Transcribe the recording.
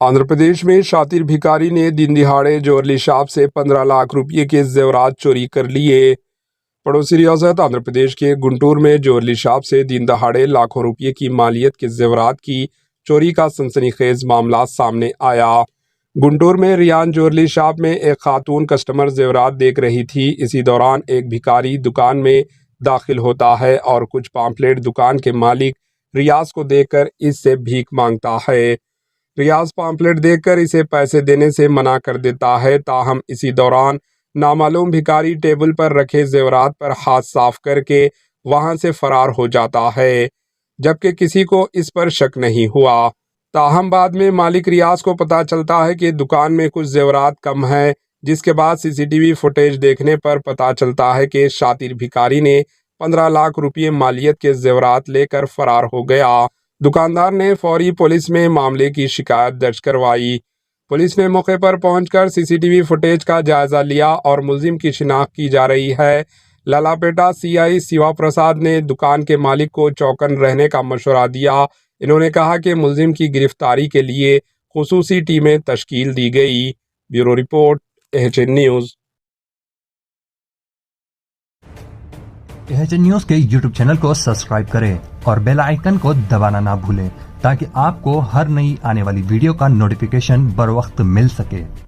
आंध्र प्रदेश में शातिर भिखारी ने दिन दिहाड़े ज्वेलरी शॉप से 15 लाख रुपये के जेवरात चोरी कर लिए। पड़ोसी रियासत आंध्र प्रदेश के गुंटूर में ज्वेलरी शॉप से दिन दहाड़े लाखों रुपये की मालियत के जेवरात की चोरी का सनसनीखेज मामला सामने आया। गुंटूर में रियान ज्वेलरी शॉप में एक खातून कस्टमर जेवरात देख रही थी। इसी दौरान एक भिखारी दुकान में दाखिल होता है और कुछ पाम्पलेट दुकान के मालिक रियाज को देकर इससे भीख मांगता है। रियाज पाम्पलेट देखकर इसे पैसे देने से मना कर देता है। ताहम इसी दौरान नामालूम भिखारी टेबल पर रखे जेवरात पर हाथ साफ करके वहां से फरार हो जाता है, जबकि किसी को इस पर शक नहीं हुआ। ताहम बाद में मालिक रियाज को पता चलता है कि दुकान में कुछ जेवरात कम है, जिसके बाद सीसीटीवी फुटेज देखने पर पता चलता है कि शातिर भिखारी ने 15 लाख रुपये मालियत के जेवरात लेकर फरार हो गया। दुकानदार ने फौरी पुलिस में मामले की शिकायत दर्ज करवाई। पुलिस ने मौके पर पहुंचकर सीसीटीवी फुटेज का जायजा लिया और मुलजिम की शिनाख्त की जा रही है। ललापेटा सीआई शिवा प्रसाद ने दुकान के मालिक को चौकन रहने का मशवरा दिया। इन्होंने कहा कि मुलजिम की गिरफ्तारी के लिए खुसूसी टीमें तश्कील दी गई। Bureau report, AHN news. AHN news के यूट्यूब चैनल को सब्सक्राइब करें और बेल आइकन को दबाना ना भूलें ताकि आपको हर नई आने वाली वीडियो का नोटिफिकेशन बर वक्त मिल सके।